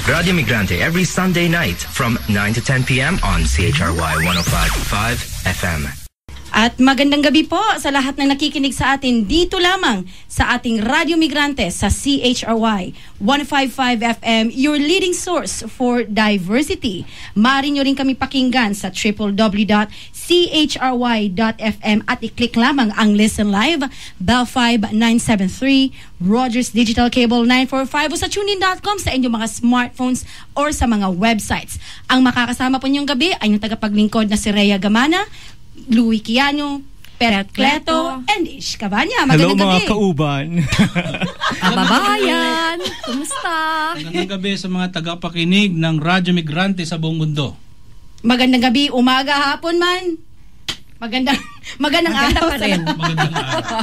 Radio Migrante every Sunday night from 9 to 10 p.m. on CHRY 105.5 FM. At magandang gabi po sa lahat ng nakikinig sa atin dito lamang sa ating Radio Migrante sa CHRY 105.5 FM, your leading source for diversity. Maaari nyo rin kami pakinggan sa www.chrY.fm at i-click lamang ang Listen Live, Bell 5973, Rogers Digital Cable 945 o sa tunein.com sa inyong mga smartphones or sa mga websites. Ang makakasama po niyong gabi ay yung tagapaglingkod na si Rhea Gamana, Louie Kiano, Peret Cleto, and Ish Cabanya. Hello Magandang mga gabi. kauban. Kababayan, kumusta? Magandang gabi sa mga tagapakinig ng Radyo Migrante sa buong mundo. Magandang gabi, umaga, hapon man. Magandang araw pa rin. Magandang araw.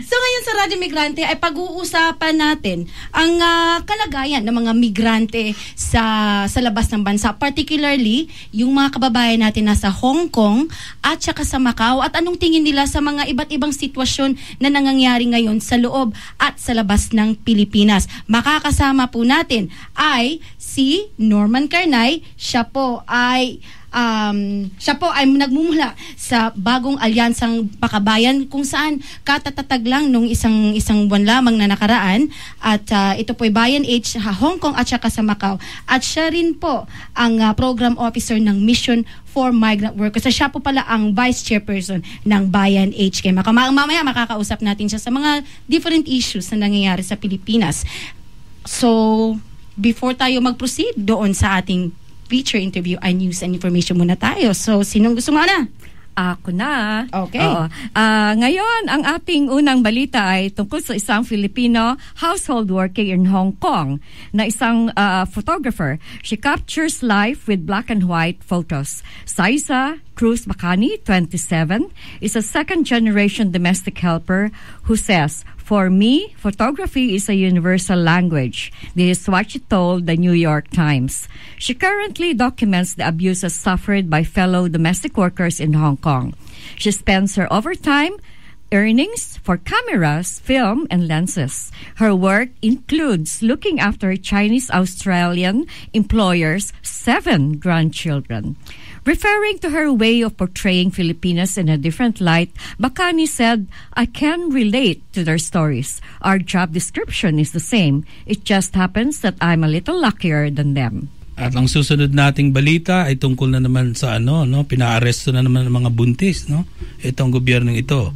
So ngayon sa Radyo Migrante ay pag-uusapan natin ang kalagayan ng mga migrante sa labas ng bansa, particularly yung mga kababayan natin nasa Hong Kong at saka sa Macau, at anong tingin nila sa mga iba't ibang sitwasyon na nangyayari ngayon sa loob at sa labas ng Pilipinas. Makakasama po natin ay si Norman Carnay. Siya po ay nagmumula sa bagong alyansang Pakabayan kung saan katatatag lang nung isang buwan lamang na nakaraan, at ito po ay Bayan H Hong Kong at saka sa Macau, at siya rin po ang program officer ng Mission for Migrant Workers. So, siya po pala ang vice chairperson ng Bayan H. Mamaya makakausap natin siya sa mga different issues na nangyayari sa Pilipinas. So before tayo mag-proceed doon sa ating feature interview, ay news and information muna tayo. So, sinong gusto mo na? Ako na. Okay. Ngayon, ang ating unang balita ay tungkol sa isang Filipino household worker in Hong Kong na isang photographer. She captures life with black and white photos. Saisa Cruz Bacani, 27, is a second-generation domestic helper who says, "For me, photography is a universal language." This is what she told the New York Times. She currently documents the abuses suffered by fellow domestic workers in Hong Kong. She spends her overtime earnings for cameras, film, and lenses. Her work includes looking after Chinese-Australian employers' 7 grandchildren. Referring to her way of portraying Filipinas in a different light, Bacani said, "I can relate to their stories. Our job description is the same. It just happens that I'm a little luckier than them." At ang susunod nating balita ay tungkol na naman sa pinaaresto na naman ng mga buntis, itong gobyernong ito.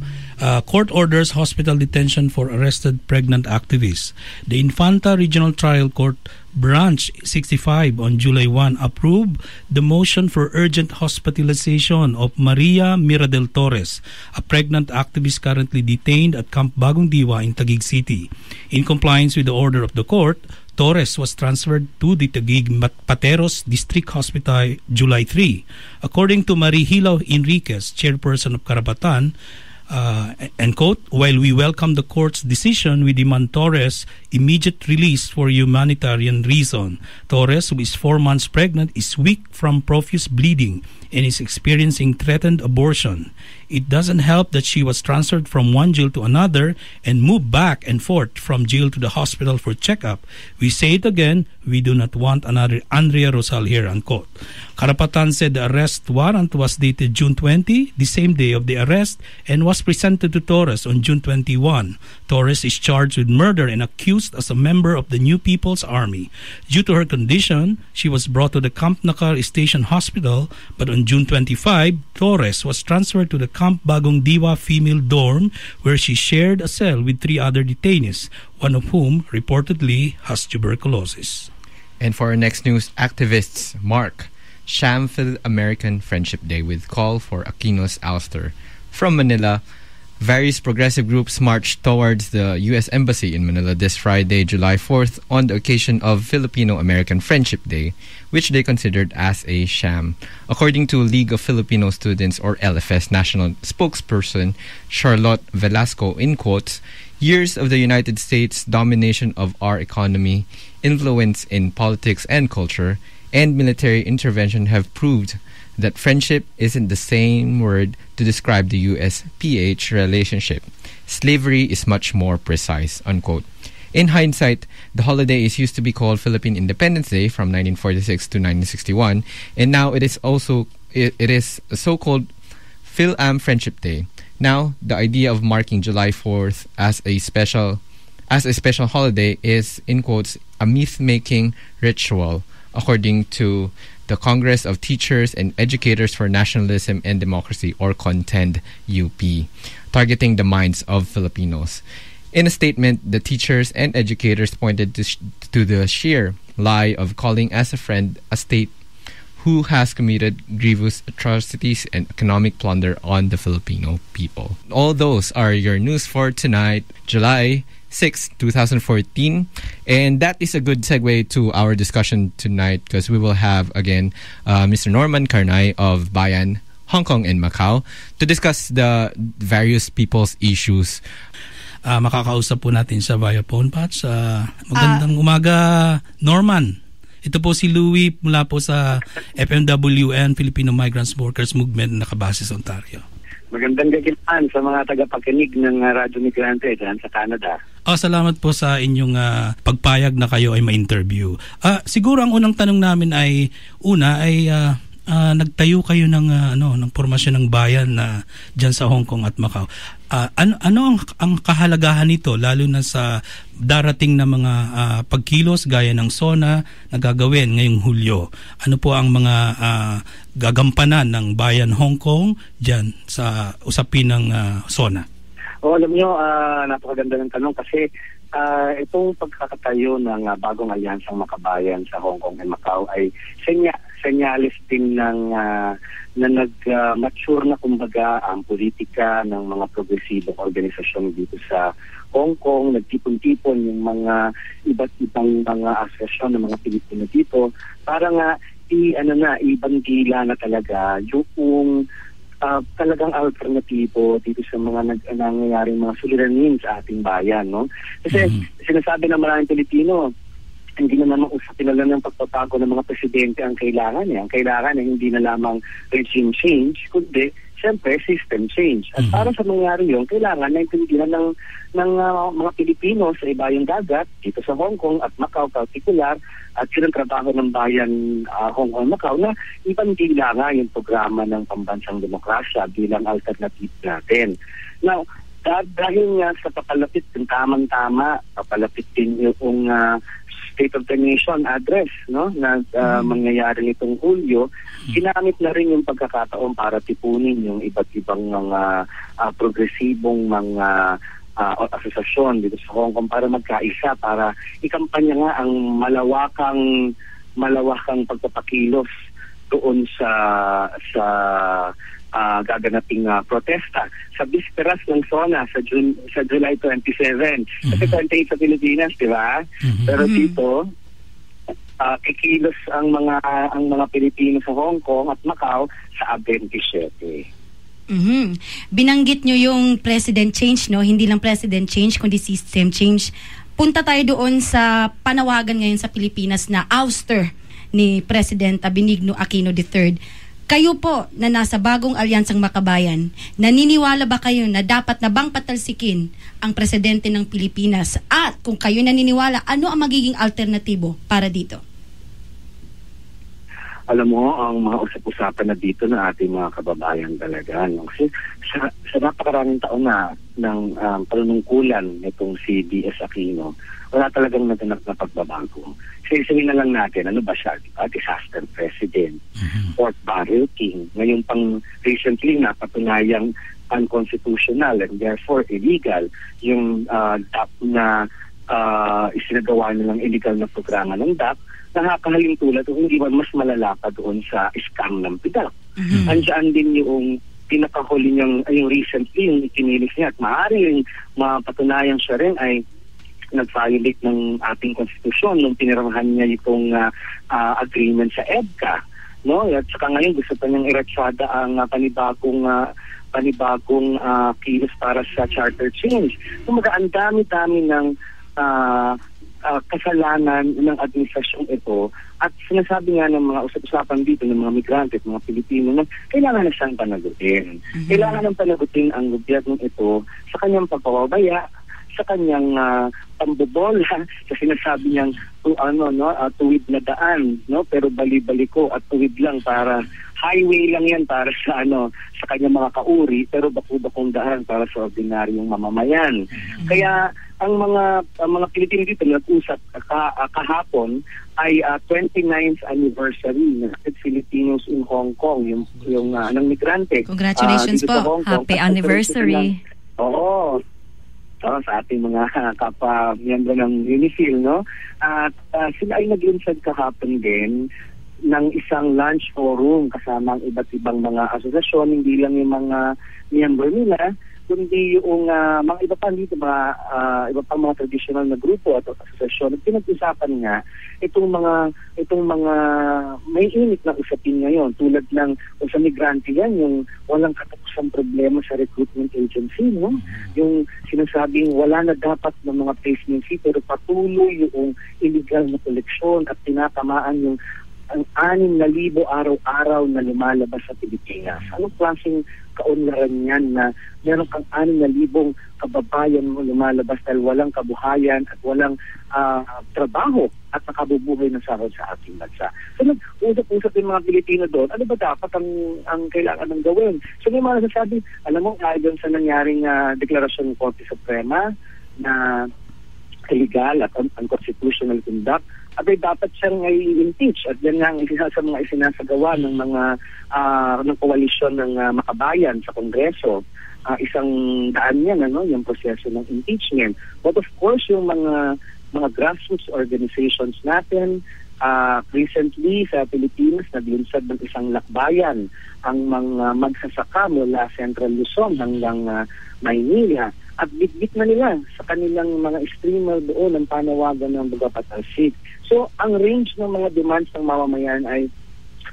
Court orders hospital detention for arrested pregnant activists. The Infanta Regional Trial Court Branch 65 on July 1 approved the motion for urgent hospitalization of Maria Miradel Torres, a pregnant activist currently detained at Camp Bagong Diwa in Taguig City. In compliance with the order of the court, Torres was transferred to the Taguig Pateros District Hospital July 3. According to Marie Hilaw Enriquez, chairperson of Karapatan, and quote, "While we welcome the court's decision, we demand Torres' immediate release for humanitarian reason. Torres, who is 4 months pregnant, is weak from profuse bleeding and is experiencing threatened abortion. It doesn't help that she was transferred from one jail to another and moved back and forth from jail to the hospital for checkup. We say it again, we do not want another Andrea Rosal here," unquote. Karapatan said the arrest warrant was dated June 20, the same day of the arrest, and was presented to Torres on June 21. Torres is charged with murder and accused as a member of the New People's Army. Due to her condition, she was brought to the Camp Nakar Station Hospital, but on June 25, Torres was transferred to the Camp Bagong Diwa female dorm, where she shared a cell with 3 other detainees, one of whom reportedly has tuberculosis. And for our next news, activists mark Sham Phil-American Friendship Day with call for Aquino's ouster. From Manila, various progressive groups marched towards the U.S. Embassy in Manila this Friday, July 4th, on the occasion of Filipino-American Friendship Day, which they considered as a sham. According to League of Filipino Students, or LFS, national spokesperson Charlotte Velasco, in quotes, "Years of the United States domination of our economy, influence in politics and culture, and military intervention have proved that friendship isn't the same word to describe the US-PH relationship. Slavery is much more precise," unquote. In hindsight, the holiday is used to be called Philippine Independence Day from 1946 to 1961, and now it is a so-called Phil-Am Friendship Day. Now, the idea of marking July 4th as a special holiday is, in quotes, a myth-making ritual, according to the Congress of Teachers and Educators for Nationalism and Democracy, or CONTEND UP, targeting the minds of Filipinos. In a statement, the teachers and educators pointed to the sheer lie of calling as a friend a state who has committed grievous atrocities and economic plunder on the Filipino people. All those are your news for tonight, July 6, 2014. And that is a good segue to our discussion tonight, because we will have again Mr. Norman Carnay of Bayan, Hong Kong and Macau to discuss the various people's issues. Makakausap po natin sa via phone, Pats. Magandang umaga, Norman. Ito po si Louie mula po sa FMWN, Filipino Migrants Workers Movement, na nakabase sa Ontario. Magandang gagilan sa mga tagapakinig ng Radyo Migrante dyan sa Canada. Salamat po sa inyong pagpayag na kayo ay ma-interview. Siguro ang unang tanong namin ay, nagtayo kayo ng formasyon ng bayan na diyan sa Hong Kong at Macau. Ano ang kahalagahan nito, lalo na sa darating na mga pagkilos gaya ng SONA na gagawin ngayong Hulyo? Ano po ang mga gagampanan ng Bayan Hong Kong diyan sa usapin ng SONA? Alam nyo, napakaganda ng tanong kasi itong pagkakatayo ng bagong alyansang makabayan sa Hong Kong and Macau ay senyalis din ng na nag-mature na kumbaga ang politika ng mga progresibong organisasyon dito sa Hong Kong. Nagtipon-tipon yung mga iba't ibang mga asosasyon ng mga Pilipino dito para nga ibangkila na talaga yung talagang alternatibo dito sa mga nangyayaring mga suliranin sa ating bayan, no? Kasi sinasabi ng maraming Pilipino, hindi na naman usapin na lang ng pagpapago ng mga presidente ang kailangan niya. Ang kailangan ay hindi na lamang regime change, kundi siyempre system change. At para sa mangyari yun, kailangan na intindihan ng mga Pilipino sa ibayong dagat, dito sa Hong Kong at Macau particular, at yun ang trabaho ng bayan Hong Kong Macau, na ibandila nga yung programa ng pambansang demokrasya bilang alternative natin. Now, dahil nga sa papalapit, tamang-tama, papalapit din yung State of the Nation address, no, na mangyayari nitong Hulyo, ginamit na rin yung pagkakataon para tipunin yung iba't ibang mga progresibong mga asosasyon dito sa Hong Kong para magkaisa, para ikampanya nga ang malawakang pagpapakilos doon sa gaganaping protesta sa bisperas ng SONA sa July 27. Kasi 28 sa Pilipinas, di ba? Pero dito kikilos ang mga Pilipino sa Hong Kong at Macau sa 27. Binanggit nyo yung president change, no? Hindi lang president change kundi system change. Punta tayo doon sa panawagan ngayon sa Pilipinas na ouster ni President Benigno Aquino III. Kayo po na nasa bagong alyansang makabayan, naniniwala ba kayo na dapat na bang patalsikin ang presidente ng Pilipinas? At kung kayo naniniwala, ano ang magiging alternatibo para dito? Alam mo, ang mga usap-usapan na dito na ating mga kababayan talaga. No? Kasi sa napakaraming taon na ng panunungkulan nitong si B.S. Aquino, wala talagang naganap na pagbabago. Sabihin na lang natin, ano ba siya? Disaster president, pork barrel king. Ngayon pang recently napatunayang unconstitutional and therefore illegal yung DAP na isinagawa nilang illegal na programa ng DAP. Nakakahaling tulad kung hindi man mas malala pa doon sa scam ng PIDAP. Andiyan din yung pinakahuli niyang, yung recently, yung ikinilis niya at maaari yung mapatunayan siya rin ay nag-violate ng ating konstitusyon nung pinirmahan niya itong agreement sa EDCA, no? At saka ngayon gusto pa niyang iratsada ang panibagong kilos para sa charter change. Kumaga ang dami-dami ng kasalanan ng administrasyong ito, at sinasabi nga ng mga usap-usapan dito ng mga migrante at mga Pilipino na kailangan na siyang panagutin. Kailangan ng panagutin ang gobyerno ito sa kanyang pagpapabaya sa kanyang pambobola sa sinasabi niyang tuwid na daan, no, pero bali-baliko at tuwid lang para highway lang yan para sa sa kanyang mga kauri, pero baku-bakong daan para sa ordinaryong mamamayan. Kaya ang mga Pilipino dito nag-usap kahapon ay 29th anniversary ng Filipinos in Hong Kong, yung ng migrante. Congratulations po. Happy anniversary. Oo. Sa ating mga kapwa-miyembro ng UNIFIL, no? At sila ay nag-lunsad kahapon din ng isang lunch forum kasama ang iba't ibang mga asosasyon, hindi lang yung mga miyembro nila, kundi yung mga iba pa dito, iba pang mga traditional na grupo at asosasyon. At pinag-usapan nga itong mga may init na usapin ngayon, tulad ng sa migrante yan, yung walang katapusang problema sa recruitment agency, no? Yung sinasabing wala na dapat ng mga placement fee, pero patuloy yung illegal na koleksyon at tinatamaan yung ang 6,000 araw-araw na lumalabas sa Pilipinas. Anong klaseng kaunlaran yan na meron kang 6,000 kababayan mo lumalabas dahil walang kabuhayan at walang trabaho at nakabubuhay na sahod sa ating bansa. So nag-usap-usap yung mga Pilipino doon, ano ba dapat ang kailangan ng gawin? So may mga nasasabi, alam mo, dahil doon sa nangyaring deklarasyon ng Korte Suprema na illegal at unconstitutional conduct, abay dapat siyang i-impeach at yan nga ang isa sa mga isinasagawa ng mga ng koalisyon ng makabayan sa Kongreso. Isang daan yan, yung proseso ng impeachment. But of course, yung mga grassroots organizations natin, recently sa Pilipinas, naglunsad ng isang lakbayan ang mga magsasaka mula Central Luzon hanggang Maynila. At bitbit na nila sa kanilang mga streamer doon ang panawagan ng Bugapatalsik. So, ang range ng mga demands ng mamamayan ay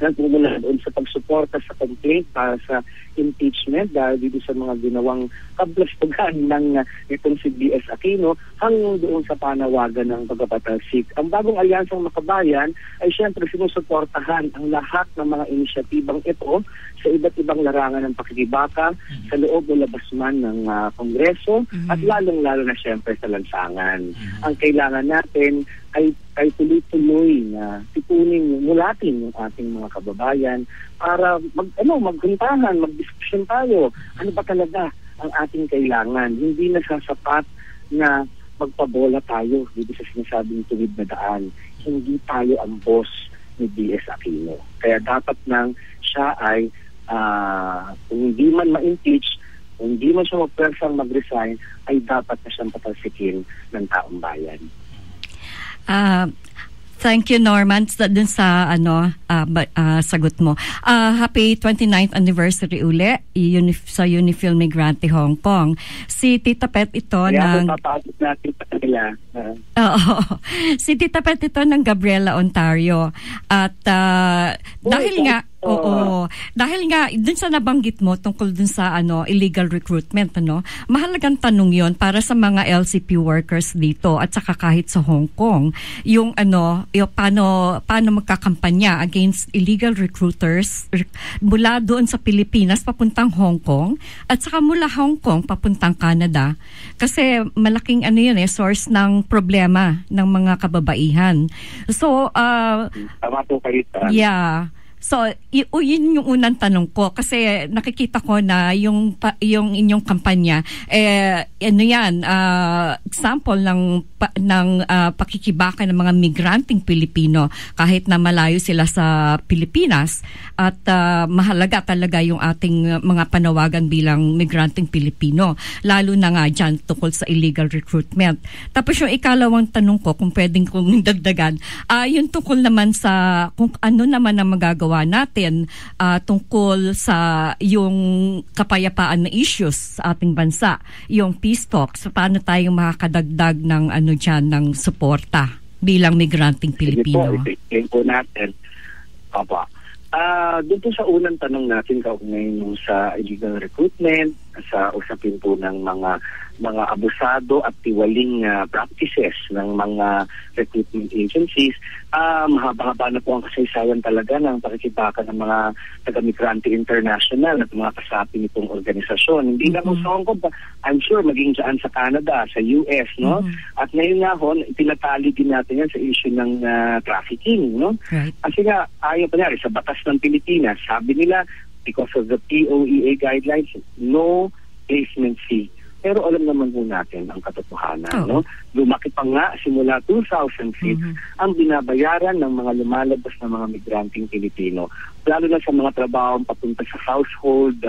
nagmumula doon sa pagsuporta sa complaint para sa impeachment dahil dito sa mga ginawang kablastugan ng itong si B.S. Aquino hanggang doon sa panawagan ng Bugapatalsik. Ang bagong alyansang makabayan ay siyempre sinusuportahan ang lahat ng mga inisyatibang ito sa iba't ibang larangan ng pakikibaka sa loob o labas man ng Kongreso at lalong-lalo na siyempre sa lansangan. Ang kailangan natin ay tuloy-tuloy na tipunin, mulatin yung ating mga kababayan para magkuntahan, magdiskusyon tayo. Ano ba talaga ang ating kailangan? Hindi na sasapat na magpabola tayo dito sa sinasabing tuwid na daan. Hindi tayo ang boss ni B.S. Aquino. Kaya dapat nang siya ay kung hindi man ma-impeach, kung hindi man siya magpersang mag-resign, ay dapat na siyang patalsikin ng taong bayan. Thank you, Norman, dun sa sagot mo. Happy 29th anniversary uli sa UNIFIL Migrante Hong Kong. Si Tita Pet ito ng papasok natin sa kanila. Si Tita Pet ito ng Gabriela, Ontario. At dahil nga dun sa nabanggit mo tungkol dun sa illegal recruitment, mahalagang tanong 'yon para sa mga LCP workers dito at saka kahit sa Hong Kong, yung paano magkakampanya against illegal recruiters mula doon sa Pilipinas papuntang Hong Kong at saka mula Hong Kong papuntang Canada, kasi malaking source ng problema ng mga kababaihan. So tama po kayo. Yeah. So, yun yung unang tanong ko kasi nakikita ko na yung inyong kampanya example ng pakikibaka ng mga migranteng Pilipino kahit na malayo sila sa Pilipinas at mahalaga talaga yung ating mga panawagan bilang migranteng Pilipino, lalo na nga dyan tungkol sa illegal recruitment. Tapos yung ikalawang tanong ko, kung pwedeng kong dagdagan, yung tungkol naman sa kung ano naman ang magagawa natin tungkol sa yung kapayapaan na issues sa ating bansa, yung peace talks, paano tayo makakadagdag ng ng suporta bilang migranteng Pilipino. Sige po natin. Doon po sa unang tanong natin kaugnay sa illegal recruitment, sa usapin po ng mga abusado at tiwaling practices ng mga recruitment agencies. Mahaba-haba na po ang kasaysayan talaga ng pakikibaka ng mga taga-Migrante International at mga kasapi nitong organisasyon. Hindi lang sa Hong Kong, I'm sure maging dyan sa Canada, sa US, no? At ngayon nga ho, tinatali din natin yan sa issue ng trafficking, no? Right. Kasi nga, ayaw pa niya, sa batas ng Pilipinas, sabi nila, because of the POEA guidelines, no placement fee. Pero alam naman po natin ang katotohanan. No? Lumaki pa nga simula 2006 ang binabayaran ng mga lumalabas na mga migranteng Pilipino. Lalo na sa mga trabahong papunta sa household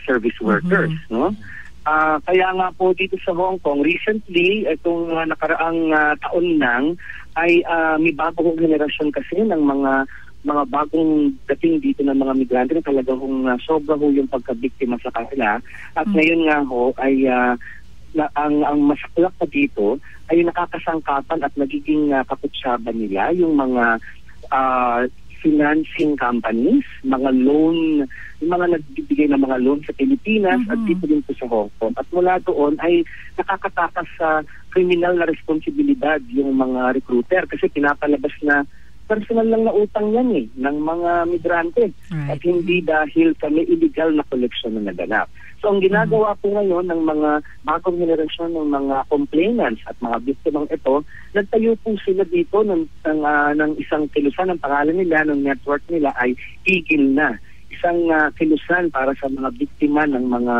service workers. No? Kaya nga po dito sa Hong Kong, recently, itong nakaraang taon lang, ay may bagong henerasyon kasi ng mga bagong dating dito ng mga migrante na talagang sobra ho yung pagkabiktima sa kanila. At ngayon nga ho ay ang masaklap pa dito ay nakakasangkapan at nagiging kaputsaban nila yung mga financing companies, mga loan, yung mga nagbibigay ng mga loan sa Pilipinas at dito din po sa Hong Kong. At mula doon ay nakakatakas sa criminal na responsibilidad yung mga recruiter kasi pinapalabas na personal lang na utang yan ng mga migrante. Right. At hindi dahil kami illegal na collection na naganap. So ang ginagawa po ngayon ng mga bagong henerasyon ng mga complainants at mga biktimang ito, nagtayo po sila dito ng isang kilusan. Ang pangalan nila, ng network nila ay Eagle na. Isang kilusan para sa mga biktima ng mga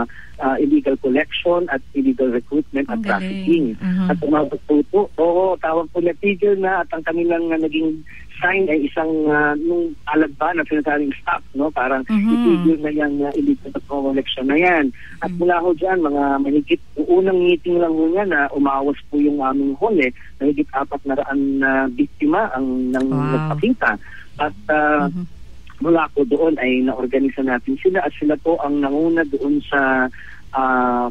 illegal collection at illegal recruitment at trafficking. At tumawag po, tawag po na Eagle na at ang kanilang naging sign ay isang nung alagba na sinasabing stop, no? Parang itigil na yung illegal collection na yan. At mula ho dyan, mga mahigit, unang meeting lang ho niya na umawas po yung aming hall mahigit 400 na biktima ang nagpakita. At mula po doon ay naorganisa natin sila at sila po ang nanguna doon sa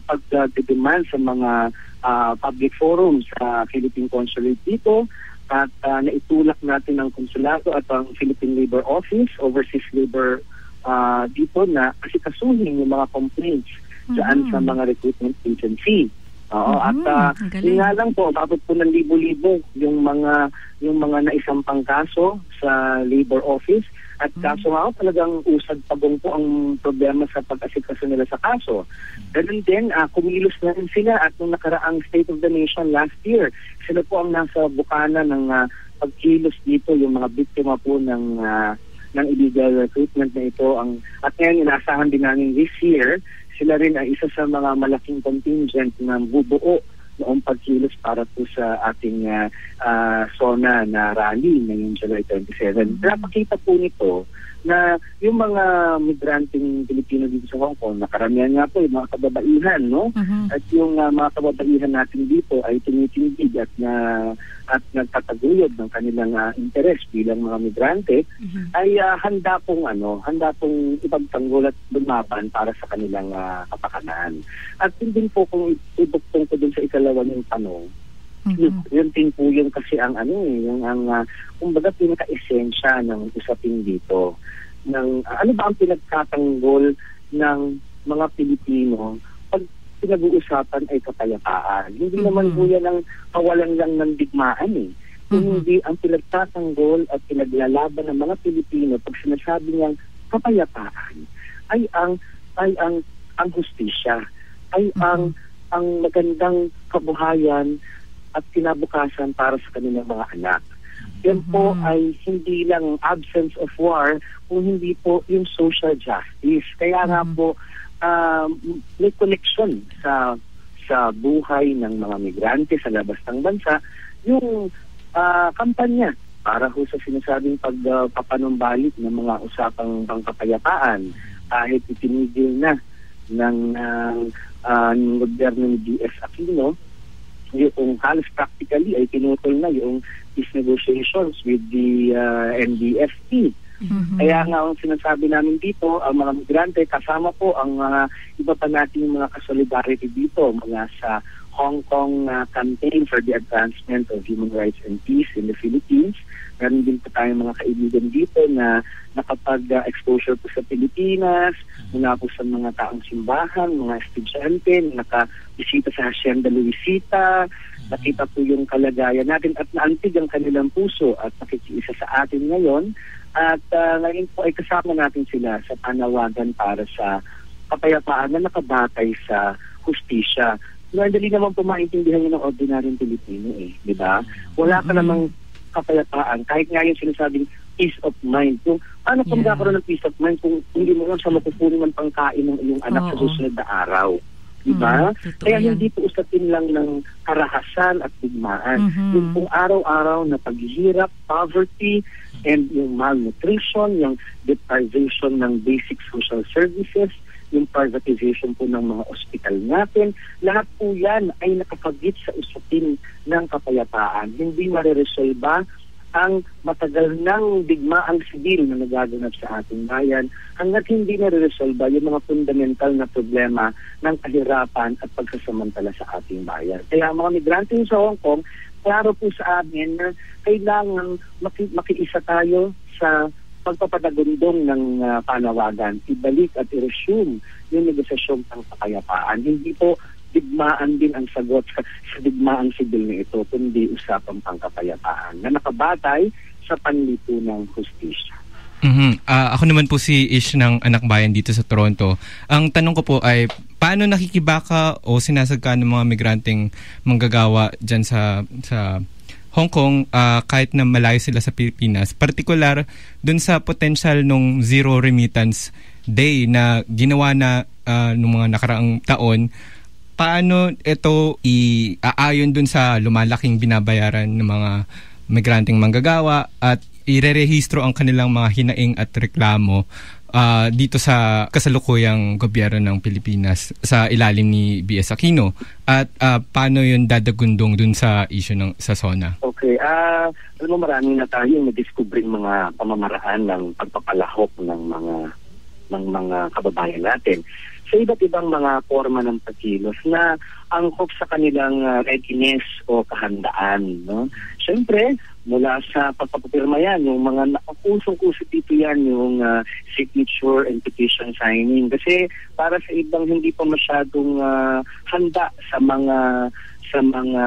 pagdedemand sa mga public forums sa Philippine Consulate dito. At naitulak natin ang konsulado at ang Philippine Labor Office, Overseas Labor dito na asikasuhin yung mga complaints dyan sa mga recruitment agency. At yun nga lang po, abot po ng libo-libo yung mga naisampang kaso sa Labor Office. At kaso nga talagang usad pagong po ang problema sa pag-asikaso nila sa kaso. Ganun din, kumilos na rin sila at nung nakaraang State of the Nation last year, sila po ang nasa bukana ng pagkilos dito, yung mga biktima po ng illegal recruitment na ito. At ngayon, inaasahan din namin this year, sila rin ay isa sa mga malaking contingent na bubuo noong pagkilos para po sa ating SONA na rally ngayong July 27. Napakita po nito na yung mga migranteng Pilipino dito sa Hong Kong, nakaramihan nga po yung mga kababaihan, no? At yung mga kababaihan natin dito ay tinitindig at nagtataguyod ng kanilang interes bilang mga migrante, ay handa pong ipagtanggol at lumaban para sa kanilang kapakanan. At yun din po kung ibuktong ko dun sa ikalawa ng tanong, yun din po yung kasi kumbaga pinaka-esensya ng usapin dito ng ano ba ang pinagtatanggol ng mga Pilipino pag pinag-uusapan ay kapayapaan. Hindi naman po yan ang kawalan lang ng digmaan Hindi ang pinagtatanggol at pinaglalaban ng mga Pilipino pag sinasabi niyang kapayapaan ay ang hustisya, ay ang magandang kabuhayan at kinabukasan para sa kanilang mga anak. Yan po ay hindi lang absence of war, kung hindi po yung social justice. Kaya nga po, may connection sa buhay ng mga migrante sa labas ng bansa, yung kampanya para ho sa sinasabing pagpapanumbalik ng mga usapang pangkapayapaan kahit itinigil na ng gobyerno ni D.S. Aquino, yung halos practically ay tinutol na yung peace negotiations with the NDFP. Kaya nga ang sinasabi namin dito, ang mga migrante kasama po ang iba pa nating mga kasolidarity dito, mga sa Hong Kong campaign for the advancement of human rights and peace in the Philippines. Meron din po tayong mga kaibigan dito na nakapag-exposure po sa Pilipinas, mula po sa mga taong simbahan, mga estudyante, nakabisita sa Hacienda Luisita, nakita po yung kalagayan natin at naantig ang kanilang puso at nakikiisa sa atin ngayon. At ngayon po ay kasama natin sila sa panawagan para sa kapayapaan na nakabatay sa hustisya. Madali naman po maintindihan yun ng ordinaryong Pilipino di ba? Wala ka namang kapayapaan, kahit nga yung sinasabing peace of mind. Kung ano kung magkakaroon ng peace of mind kung hindi mo lang sa mapupunin ng pangkain ng iyong anak sa susunod na araw. Diba? Kaya hindi po usapin lang ng karahasan at digmaan. Yung pong araw-araw na paghihirap, poverty, and yung malnutrition, yung deprivation ng basic social services, yung privatization po ng mga ospital natin, lahat po yan ay nakapagit sa usapin ng kapayapaan. Hindi mariresolba ang matagal ng digmaang sibil na nagaganap sa ating bayan hanggat hindi nare-resolba yung mga fundamental na problema ng kahirapan at pagsasamantala sa ating bayan. Kaya mga migrante sa Hong Kong, klaro po sa amin na kailangan makiisa tayo sa pagpapadagundong ng panawagan, ibalik at i-resume yung negosyasyon ng kapayapaan. Hindi po digmaan din ang sagot sa digmaang sibil na ito, kundi usapang pangkapayapaan na nakabatay sa panlipunang hustisya. Ako naman po si Ish ng Anak Bayan dito sa Toronto. Ang tanong ko po ay, paano nakikibaka o sinasagka ng mga migranteng manggagawa dyan sa Hong Kong kahit na malayo sila sa Pilipinas, partikular dun sa potential nung zero remittance day na ginawa na nung mga nakaraang taon, paano ito iaayon dun sa lumalaking binabayaran ng mga migranteng manggagawa at irerehistro ang kanilang mga hinaing at reklamo dito sa kasalukuyang gobyerno ng Pilipinas sa ilalim ni B.S. Aquino, at paano yun dadagundong dun sa issue sa SONA? Okay, alam mo, marami na tayong na-discover mga pamamaraan ng pagpapalahok ng mga kababayan natin sa iba't ibang mga forma ng pagkilos na angkop sa kanilang readiness o kahandaan. No? Siyempre, mula sa pagpapapirma yan, yung mga nakapusong-kusip dito yan, yung signature and petition signing. Kasi para sa ibang hindi pa masyadong handa sa mga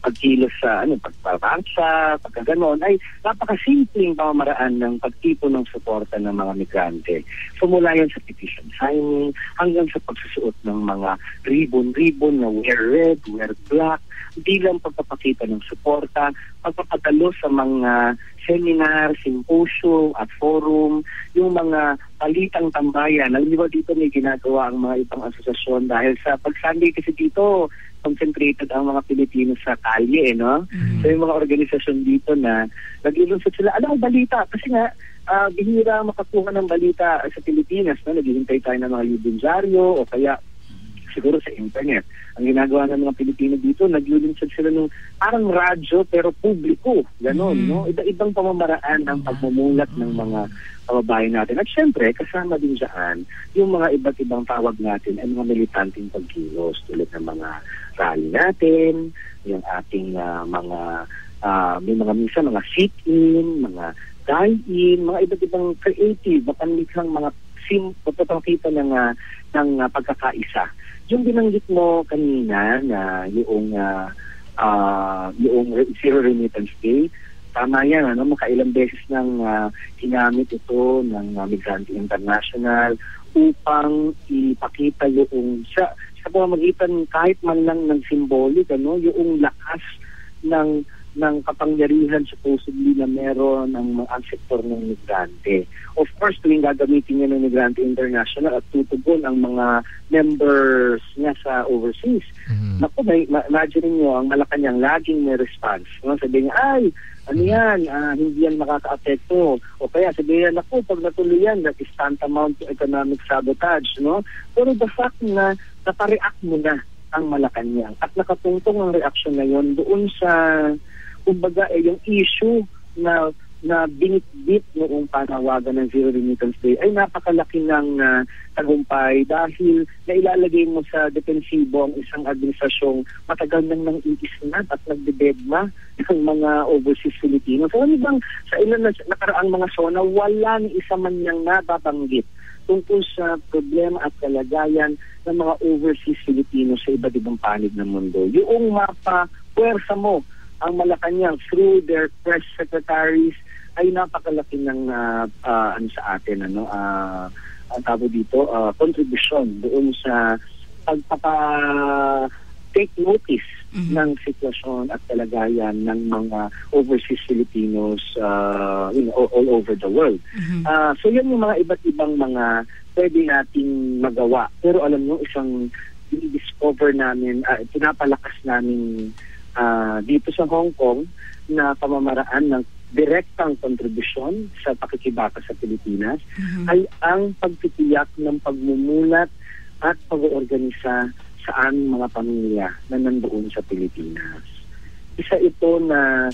pagkilos sa pagpapangsa, pagkaganon, ay napakasimpleng pamamaraan ng pagtipon ng suporta ng mga migrante. So mula yan sa petition signing hanggang sa pagsusuot ng mga ribbon na wear red, wear black, bilang pagpapakita ng suporta, pagpapadalo sa mga seminar, symposium at forum, yung mga palitang tambayan. Alam niyo ba dito may ginagawa ang mga ibang asosasyon dahil sa pag-Sunday kasi dito concentrated ang mga Pilipino sa kalye, no? So yung mga organisasyon dito na nag-ilunsad sila, alam mo balita, kasi nga bihira makakuha ng balita sa Pilipinas, no? Naghihintay tayo ng mga libindyaryo o kaya siguro sa internet. Ang ginagawa ng mga Pilipino dito, naglulunsad sila ng parang radyo pero publiko, gano'n, no? Iba-ibang pamamaraan ng pagmumulat ng mga kababayan natin. At syempre, kasama din dyan, yung mga iba't ibang tawag natin ay mga militanteng pagkilos tulad ng mga rally natin, yung ating may mga minsan mga sit-in, mga dine-in, mga iba't ibang creative, mapanlikhang mga pagpapakita ng pagkakaisa. Yung binanggit mo kanina na yung Zero Remittance Day, tama yan, makailang beses nang ginamit ito ng Migrante International upang ipakita yung sa pamamagitan kahit man lang ng symbolic, yung lakas ng kapangyarihan supposedly na meron ang sektor ng migrante. Of course, tuwing gagamitin niya ng Migrante International at tutugon ang mga members niya sa overseas. Naku, imagine niyo ang Malacanang laging may response. Sabi niya, ay, ano yan, hindi yan makaka-apekto. O kaya sabi niya, naku, pag natuloy yan, that is tantamount to economic sabotage. No? Pero the fact na nakareact mo na ang Malacanang at nakatungtong ang reaksyon na yon doon sa kumbaga yung issue na na binitbit noong panawagan ng Zero Remittance Day ay napakalaki ng tagumpay dahil nailalagay mo sa depensibo ang isang administrasyong matagal nang iisnat at nagdedegma ng mga overseas Filipinos. So, ano bang sa ilan na nakaraang mga SONA, wala ni isa man niyang nababanggit tungkol sa problema at kalagayan ng mga overseas Filipinos sa iba't ibang panig ng mundo. Yung mapa-puwersa mo ang Malacanang through their press secretaries ay napakalaki ng ano sa atin, ang tawag dito, contribution doon sa pagpapa-take notice ng sitwasyon at kalagayan ng mga overseas Filipinos all over the world. So yan yung mga iba't ibang mga pwede nating magawa. Pero alam nyo, isang i-discover namin, pinapalakas namin dito sa Hong Kong na pamamaraan ng direktang kontribusyon sa pakikibaka sa Pilipinas ay ang pagtitiyak ng pagmumulat at pag-oorganisa sa aming mga pamilya na nandoon sa Pilipinas. Isa ito na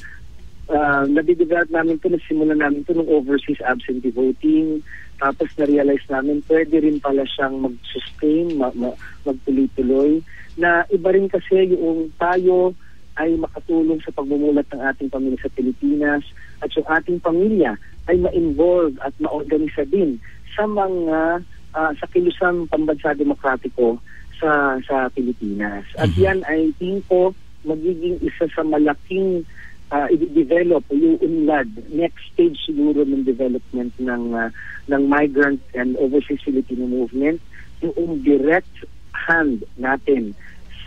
nadidevelop namin ito, nasimulan namin ito ng overseas absentee voting, tapos na-realize namin pwede rin pala siyang mag-sustain, magtuloy-tuloy, na iba rin kasi yung tayo ay makatulong sa pagmumulat ng ating pamilya sa Pilipinas at yung ating pamilya ay ma-involve at ma-organisa din sa mga sa kilusang pambansa demokratiko sa Pilipinas. At yan ay tingin ko magiging isa sa malaking i-develop yung unlad, next stage siguro ng development ng migrant and overseas Filipino movement, yung direct hand natin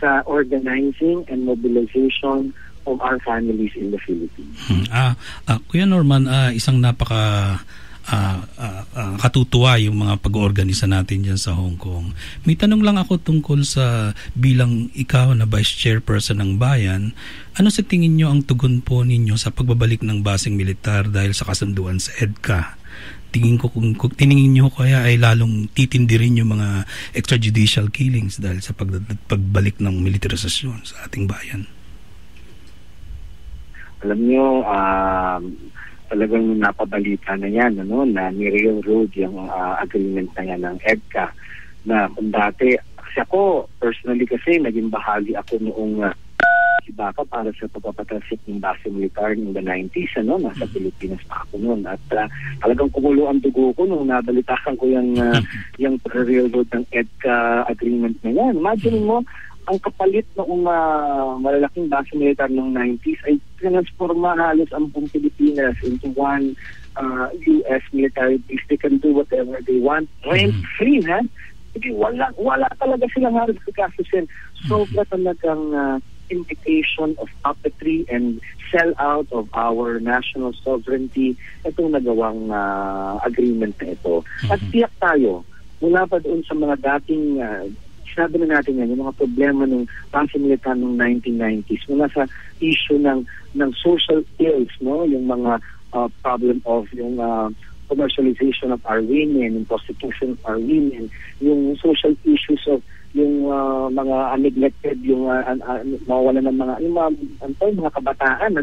sa organizing and mobilization of our families in the Philippines. Kuya Norman, isang napaka katutuwa yung mga pag-oorganisa natin dyan sa Hong Kong. May tanong lang ako tungkol sa bilang ikaw na Vice Chairperson ng Bayan, ano sa tingin nyo ang tugon po ninyo sa pagbabalik ng basing militar dahil sa kasunduan sa EDCA? Tingin ko kung tiningin nyo kaya ay lalong titindi rin yung mga extrajudicial killings dahil sa pagbalik ng militarisasyon sa ating bayan. Alam nyo, talagang napabalita na yan, na ni-railroad yung agreement na yan ng EDCA. Na kung dati, kasi ako, personally kasi, naging bahagi ako noong Kibaka para sa pagpapatalsik ng base militar in the 90s, nasa Pilipinas pa ako noon. At talagang kumulo ang dugo ko nung nabalitakan ko yung railroad ng EDCA agreement na yan. Imagine mo, ang kapalit noong malalaking base militar noong 90s ay transforma halos ang buong Pilipinas into one U.S. military base. They can do whatever they want. Rent-free, ha? Hindi, wala talaga silang halos kasusin. So, talagang invitation of puppetry and sell-out of our national sovereignty itong nagawang agreement na ito. At tiyak tayo, mula pa doon sa mga dating sinabi na natin yan, yung mga problema ng base militar noong 1990s, mula sa issue ng social ills, yung mga problem of yung commercialization of our women, yung prostitution of our women, yung social issues of yung mga neglected, yung mawawala ng mga kabataan,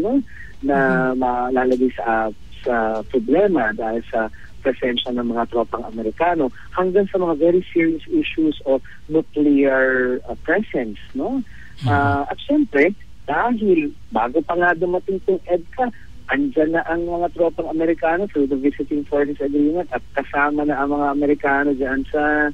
na malalagay sa problema dahil sa presensya ng mga tropang Amerikano, hanggang sa mga very serious issues of nuclear presence, at syempre, dahil bago pa nga dumating itong EDCA, andyan na ang mga tropang Amerikano through the Visiting Forces Agreement at kasama na ang mga Amerikano dyan sa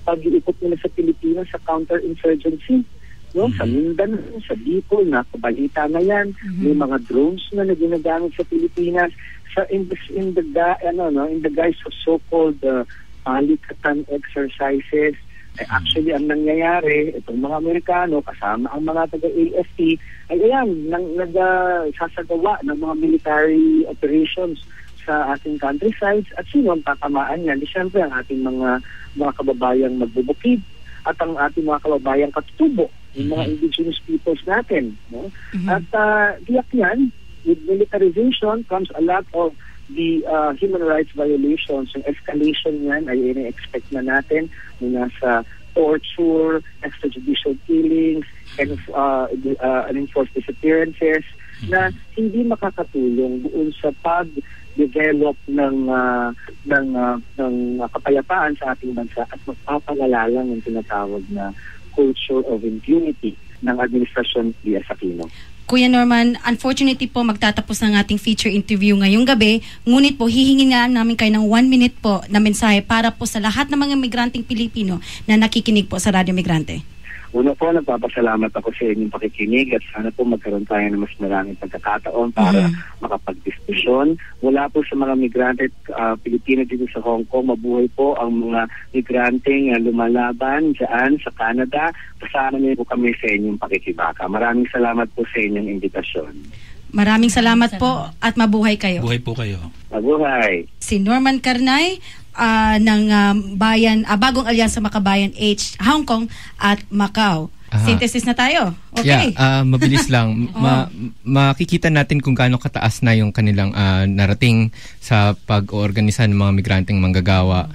pag-iikot nila sa Pilipinas sa counterinsurgency. Sa Mindanao, sa Bicol, nakabalita na yan. May mga drones na ginagamit sa Pilipinas in the guise of so-called palikatan exercises. Actually, ang nangyayari, itong mga Amerikano, kasama ang mga taga-AFP, ay nagsasagawa ng mga military operations sa ating countrysides. At sino ang tatamaan yan? Siyempre, ang ating mga kababayang magbubukid at ang ating mga kababayang katutubo, yung mga indigenous peoples natin. At diyak yan, with militarization comes a lot of the human rights violations. Yung escalation yan ay ina-expect na natin mula sa torture, extrajudicial killings, and unenforced disappearances. na hindi makakatulong doon sa pag-develop ng kapayapaan sa ating bansa at magpapalala ng tinatawag na culture of impunity ng Administrasyon Diaz Aquino. Kuya Norman, unfortunately po magtatapos ng ating feature interview ngayong gabi. Ngunit po hihingin nga namin kayo ng 1 minute po na mensahe para po sa lahat ng mga migranteng Pilipino na nakikinig po sa Radyo Migrante. Una po, nagpapasalamat ako sa inyong pakikinig at sana po magkaroon tayo ng mas maraming pagkakataon para makapagdiskusyon. Mula po sa mga migrante Pilipino dito sa Hong Kong, mabuhay po ang mga migranteng lumalaban dyan sa Canada. Kasama niyo po kami sa inyong pakikibaka. Maraming salamat po sa inyong imbitasyon. Maraming salamat po at mabuhay kayo. Buhay po kayo. Mabuhay. Si Norman Carnay ng Bagong Alyansa Makabayan H, Hong Kong at Macau. Synthesis na tayo. Okay. Yeah, mabilis lang. Makikita natin kung gaano kataas na yung kanilang narating sa pag-oorganisa ng mga migranteng manggagawa.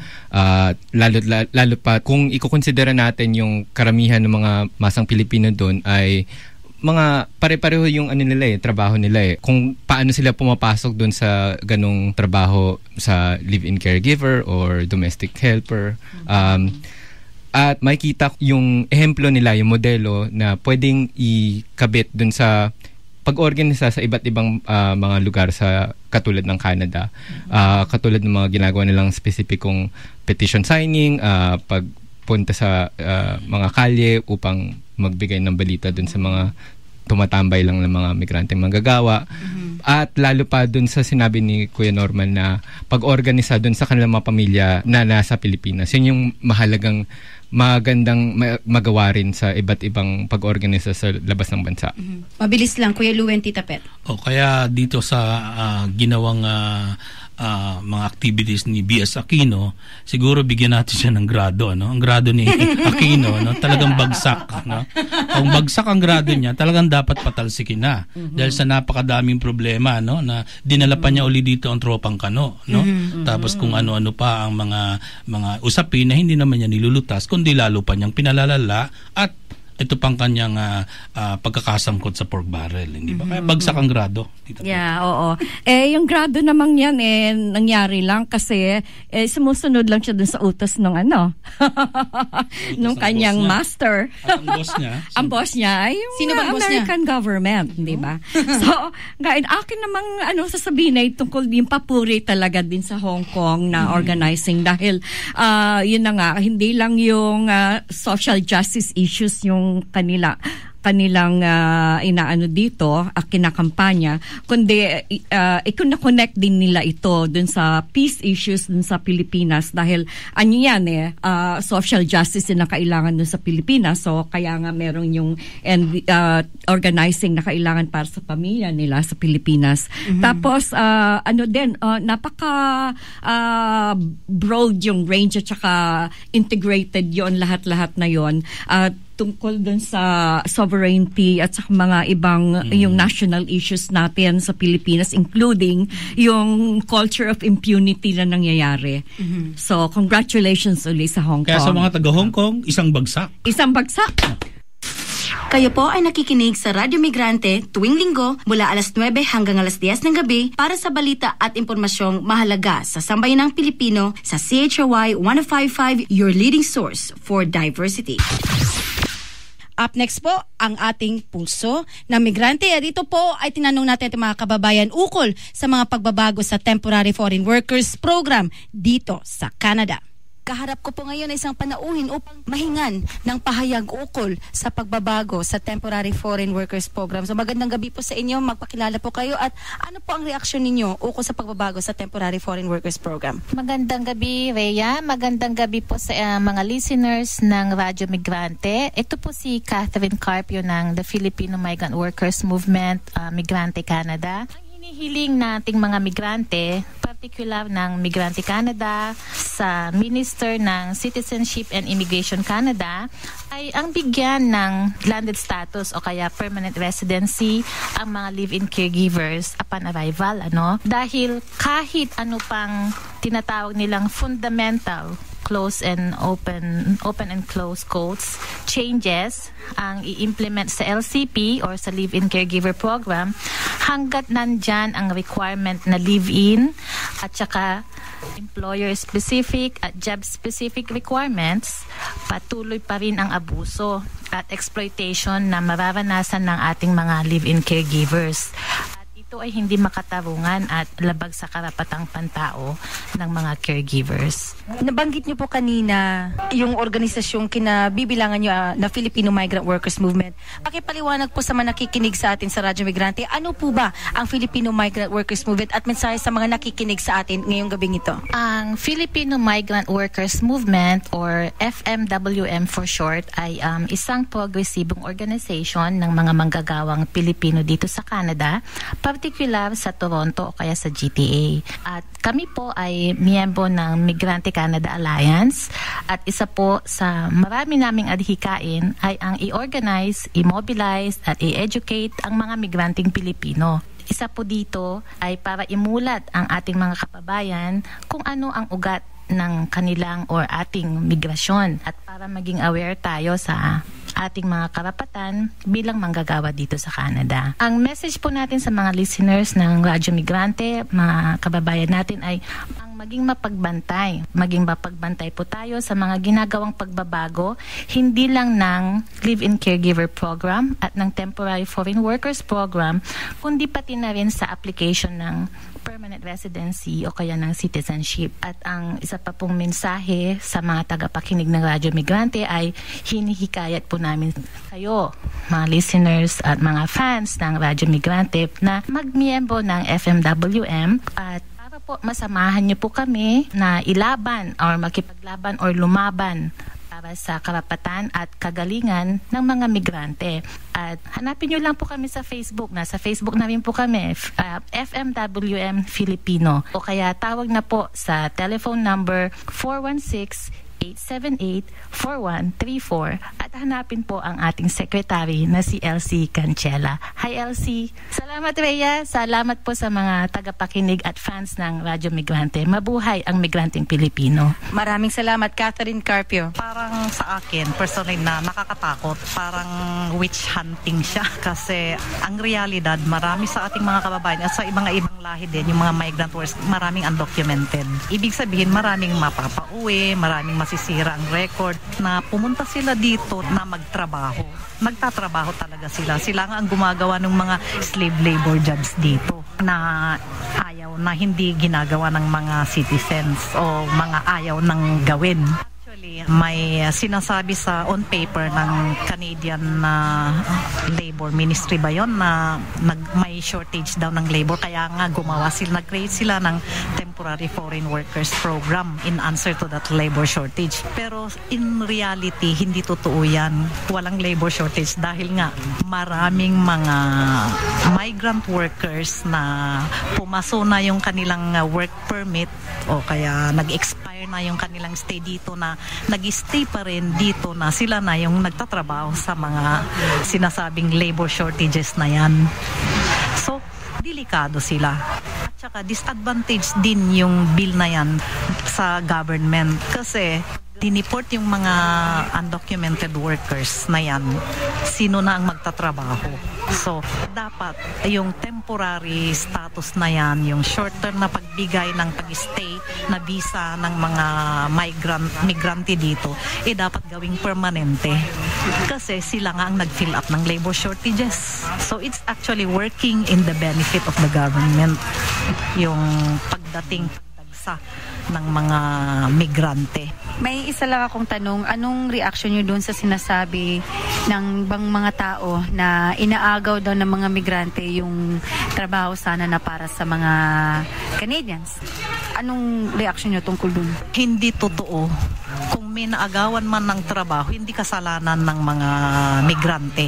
Lalo pa kung ikukonsidera natin yung karamihan ng mga masang Pilipino doon ay mga pare-pareho yung trabaho nila. Kung paano sila pumapasok doon sa ganong trabaho sa live-in caregiver or domestic helper. At makikita yung ehemplo nila, yung modelo na pwedeng ikabit doon sa pag-organisa sa iba't ibang mga lugar sa katulad ng Canada. Katulad ng mga ginagawa nilang specificong petition signing, pagpunta sa mga kalye upang magbigay ng balita dun sa mga tumatambay lang ng mga migranteng manggagawa. At lalo pa dun sa sinabi ni Kuya Norman na pag-organisa dun sa kanilang mga pamilya na nasa Pilipinas. Yun yung magandang magawa rin sa iba't ibang pag-organisa sa labas ng bansa. Mabilis lang, Kuya Luen, Tita Pet. Kaya dito sa ginawang mga activities ni B.S. Aquino, siguro bigyan natin siya ng grado, no? Ang grado ni Aquino, no? Talagang bagsak, no? Kung bagsak ang grado niya, talagang dapat patalsikin na. Dahil sa napakadaming problema, no? Na dinala pa niya uli dito ang tropang kano, no? Tapos kung ano-ano pa ang mga usapin na hindi naman niya nilulutas, kundi lalo pa niyang pinalalala at ito pang kanyang pagkakasangkot sa pork barrel, hindi ba? Kaya bagsak ang grado. Yeah, oo. Yung grado namang yan, nangyari lang kasi sumusunod lang siya dun sa utos ng nung kanyang master. At ang boss niya? Ang boss niya ay yung Sino ba boss American niya? government, di ba? So, akin namang sasabihin ay tungkol din papuri talaga din sa Hong Kong na organizing dahil yun na nga, hindi lang yung social justice issues yung kanilang inaano dito, kinakampanya, kundi i-connect din nila ito dun sa peace issues dun sa Pilipinas dahil social justice na kailangan dun sa Pilipinas. So kaya nga meron yung organizing na kailangan para sa pamilya nila sa Pilipinas. Tapos napaka broad yung range at saka integrated yon lahat-lahat na yon. Tungkol dun sa sovereignty at sa mga ibang yung national issues natin sa Pilipinas, including yung culture of impunity na nangyayari. So, congratulations uli sa Hong Kong. Kaya sa mga taga-Hong Kong, isang bagsak. Isang bagsak. Kayo po ay nakikinig sa Radyo Migrante tuwing linggo mula alas 9 hanggang alas 10 ng gabi para sa balita at impormasyong mahalaga sa sambayanang Pilipino sa CHRY 105.5, your leading source for diversity. Up next po, ang ating pulso na migrante. At ito po ay tinanong natin ang mga kababayan ukol sa mga pagbabago sa Temporary Foreign Workers Program dito sa Canada. Kaharap ko po ngayon ay isang panauhin upang mahingan ng pahayag ukol sa pagbabago sa Temporary Foreign Workers Program. So magandang gabi po sa inyo, magpakilala po kayo at ano po ang reaksyon ninyo ukol sa pagbabago sa Temporary Foreign Workers Program? Magandang gabi, Rhea. Magandang gabi po sa mga listeners ng Radyo Migrante. Ito po si Catherine Carpio ng the Filipino Migrant Workers Movement, Migrante Canada. Hinihiling nating mga migrante, particular ng Migrante Canada, sa Minister ng Citizenship and Immigration Canada, ay ang bigyan ng landed status o kaya permanent residency ang mga live-in caregivers upon arrival. Dahil kahit ano pang tinatawag nilang fundamental close and open and close quotes, changes ang i-implement sa LCP or sa live-in caregiver program hanggat nandyan ang requirement na live-in at saka employer-specific at job-specific requirements, patuloy pa rin ang abuso at exploitation na mararanasan ng ating mga live-in caregivers. Ito ay hindi makatarungan at labag sa karapatang pantao ng mga caregivers. Nabanggit niyo po kanina yung organisasyong kinabibilangan niyo na Filipino Migrant Workers Movement. Pakipaliwanag po sa mga nakikinig sa atin sa Radyo Migrante, ano po ba ang Filipino Migrant Workers Movement at mensahe sa mga nakikinig sa atin ngayong gabing ito? Ang Filipino Migrant Workers Movement or FMWM for short ay isang progresibong organization ng mga manggagawang Pilipino dito sa Canada, particular sa Toronto o kaya sa GTA. At kami po ay miyembro ng Migrante Canada Alliance at isa po sa marami naming adhikain ay ang i-organize, i-mobilize at i-educate ang mga migranteng Pilipino. Isa po dito ay para imulat ang ating mga kababayan kung ano ang ugat ng kanilang or ating migrasyon at para maging aware tayo sa ating mga karapatan bilang manggagawa dito sa Canada. Ang message po natin sa mga listeners ng Radyo Migrante, mga kababayan natin ay ang maging mapagbantay. Maging mapagbantay po tayo sa mga ginagawang pagbabago, hindi lang ng live-in caregiver program at ng temporary foreign workers program, kundi pati na rin sa application ng permanent residency o kaya ng citizenship. At ang isa pa pong mensahe sa mga tagapakinig ng Radyo Migrante ay hinihikayat po namin kayo, mga listeners at mga fans ng Radyo Migrante na magmiyembro ng FMWM at para po masamahan niyo po kami na ilaban or makipaglaban or lumaban para sa karapatan at kagalingan ng mga migrante. At hanapin nyo lang po kami sa Facebook. Nasa Facebook na rin po kami, FMWM Filipino. O kaya tawag na po sa telephone number 416-878-4134 at hanapin po ang ating secretary na si Elsie Cancela. Hi Elsie! Salamat Rhea! Salamat po sa mga tagapakinig at fans ng Radyo Migrante. Mabuhay ang migranteng Pilipino. Maraming salamat, Catherine Carpio. Parang sa akin, personally na nakakatakot. Parang witch hunting siya. Kasi ang realidad, marami sa ating mga kababayan at sa mga ibang lahi din, yung mga migrant workers, maraming undocumented. Ibig sabihin, maraming mapapauwi, maraming masisira ang record na pumunta sila dito na magtrabaho. Magtatrabaho talaga sila. Sila nga ang gumagawa ng mga slave labor jobs dito na ayaw na hindi ginagawa ng mga citizens o mga ayaw nang gawin. May sinasabi sa on paper ng Canadian Labor Ministry ba yon na may shortage daw ng labor kaya nga gumawa sila, nag-create sila ng temporary foreign workers program in answer to that labor shortage. Pero in reality, hindi totoo yan. Walang labor shortage dahil nga maraming mga migrant workers na pumaso na yung kanilang work permit o kaya nag-expire na yung kanilang stay dito na nag-stay pa rin dito na sila na yung nagtatrabaho sa mga sinasabing labor shortages na yan. So, delikado sila. At saka disadvantage din yung bill na yan sa government kasi diniport yung mga undocumented workers na yan. Sino na ang magtatrabaho? So, dapat yung temporary status na yan, yung short-term na pagbigay ng pag-stay na visa ng mga migrante dito, dapat gawing permanente. Kasi sila nga ang nag-fill up ng labor shortages. So, it's actually working in the benefit of the government. Yung pagdating ng mga migrante. May isa lang akong tanong, anong reaction nyo doon sa sinasabi ng bang mga tao na inaagaw daw ng mga migrante yung trabaho sana na para sa mga Canadians? Anong reaction nyo tungkol doon? Hindi totoo. Kung may naagawan man ng trabaho, hindi kasalanan ng mga migrante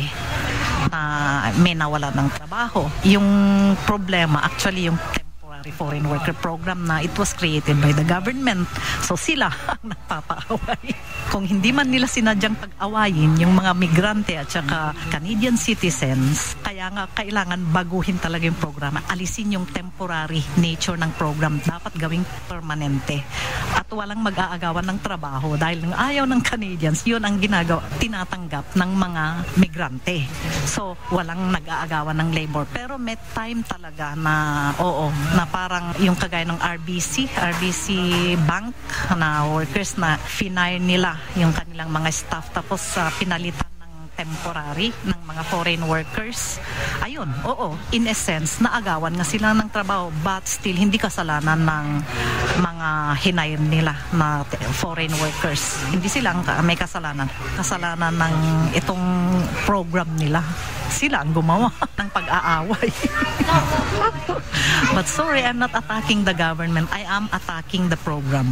na may nawala ng trabaho. Yung problema, actually yung temporary foreign worker program na it was created by the government. So sila ang nagpapaaway. Kung hindi man nila sinadyang pag-awayin yung mga migrante at saka Canadian citizens, kaya nga kailangan baguhin talaga yung programa. Alisin yung temporary nature ng program. Dapat gawing permanente. At walang mag-aagawan ng trabaho dahil ng ayaw ng Canadians, yun ang ginagawa, tinatanggap ng mga migrante. So, walang nag-aagawan ng labor. Pero may time talaga na, na parang yung kagaya ng RBC Bank na workers na finire nila yung kanilang mga staff tapos pinalitan temporary ng mga foreign workers. Ayun, in essence, naagawan nga sila ng trabaho but still hindi kasalanan ng mga hinire nila na foreign workers. Hindi sila may kasalanan. Kasalanan ng itong program nila. Sila ang gumawa ng pag-aaway. But sorry, I'm not attacking the government. I am attacking the program.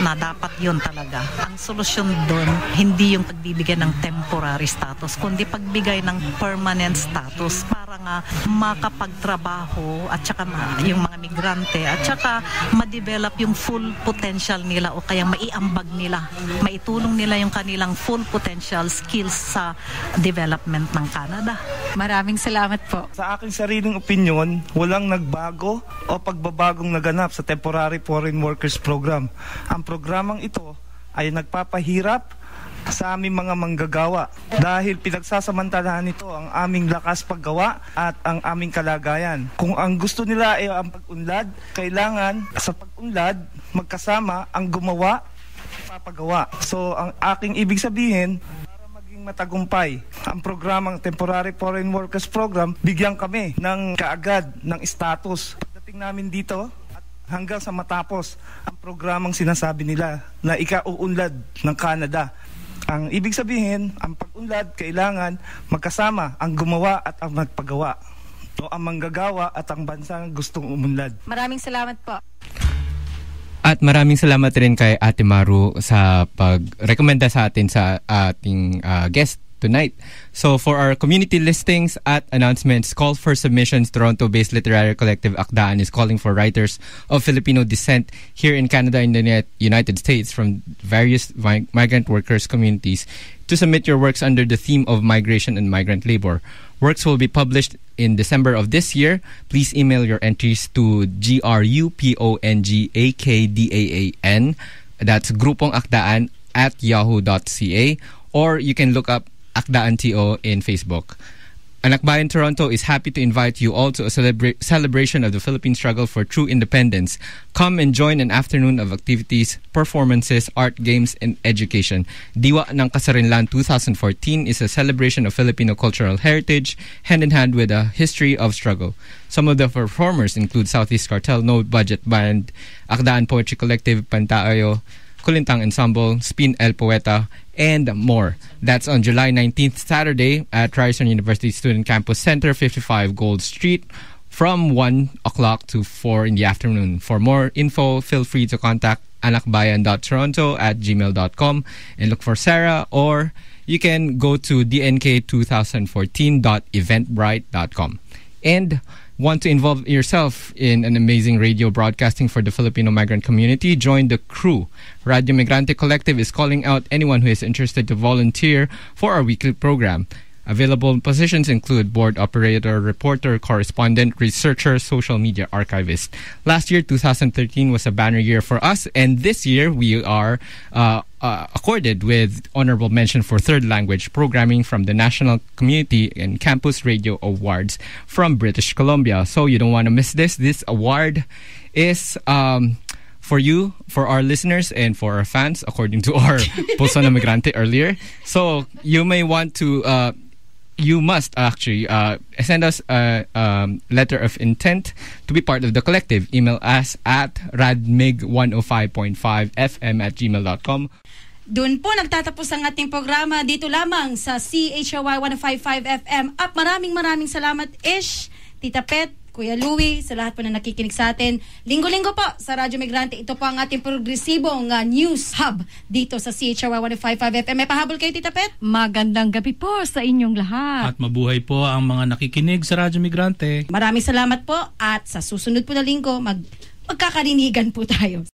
Na dapat yun talaga. Ang solusyon doon, hindi yung pagbibigay ng temporary status, kundi pagbigay ng permanent status para nga makapagtrabaho at saka yung mga migrante at saka ma-develop yung full potential nila o kaya maiambag nila, maitulong nila yung kanilang full potential skills sa development ng Canada. Maraming salamat po. Sa aking sariling opinyon, walang nagbago o pagbabagong naganap sa Temporary Foreign Workers Program. Ang programang ito ay nagpapahirap sa aming mga manggagawa dahil pinagsasamantalahan nito ang aming lakas paggawa at ang aming kalagayan. Kung ang gusto nila ay ang pag-unlad, kailangan sa pag-unlad magkasama ang gumawa at papagawa. So ang aking ibig sabihin, para maging matagumpay ang programang Temporary Foreign Workers Program, bigyan kami ng kaagad ng status. Pagdating namin dito, hanggang sa matapos ang programang sinasabi nila na ikauunlad ng Canada. Ang ibig sabihin, ang pag-unlad kailangan magkasama ang gumawa at ang magpagawa. O ang manggagawa at ang bansang gustong umunlad. Maraming salamat po. At maraming salamat rin kay Ate Maru sa pag-rekomenda sa atin sa ating guest tonight. So for our community listings at announcements, call for submissions. Toronto-based literary collective Akdaan is calling for writers of Filipino descent here in Canada and the United States from various migrant workers communities to submit your works under the theme of migration and migrant labor. Works will be published in December of this year. Please email your entries to grupongakdaan, that's grupongakdaan@yahoo.ca, or you can look up Akdaan TO in Facebook. Anakbayan Toronto is happy to invite you all to a celebration of the Philippine struggle for true independence. Come and join an afternoon of activities, performances, art, games, and education. Diwa ng Kasarinlan 2014 is a celebration of Filipino cultural heritage, hand in hand with a history of struggle. Some of the performers include Southeast Cartel, No Budget Band, Akdaan Poetry Collective, Pantaayo, Kulintang Ensemble, Spin El Poeta, and more. That's on July 19th, Saturday, at Ryerson University Student Campus Center, 55 Gold Street, from 1 o'clock to 4 in the afternoon. For more info, feel free to contact anakbayan.toronto@gmail.com and look for Sarah, or you can go to dnk2014.eventbrite.com. And want to involve yourself in an amazing radio broadcasting for the Filipino migrant community? Join the crew. Radio Migrante Collective is calling out anyone who is interested to volunteer for our weekly program. Available positions include board operator, reporter, correspondent, researcher, social media archivist. Last year, 2013, was a banner year for us, and this year we are accorded with honorable mention for third language programming from the National Community and Campus Radio Awards from British Columbia. So you don't want to miss this. This award is for you, for our listeners, and for our fans, according to our Pulso na Migrante earlier. So you may want to you must actually send us a letter of intent to be part of the collective. Email us at radmig105.5fm@gmail.com. Doon po nagtatapos ang ating programa dito lamang sa CHRY 105.5 FM. At maraming salamat, Ish, Tita Pet, Kuya Louie, sa lahat po na nakikinig sa atin. Linggo-linggo po sa Radyo Migrante. Ito po ang ating progresibong news hub dito sa CHRY 105.5 FM. May pahabol kayo, Tita Pet? Magandang gabi po sa inyong lahat. At mabuhay po ang mga nakikinig sa Radyo Migrante. Maraming salamat po at sa susunod po na linggo magkakarinigan po tayo.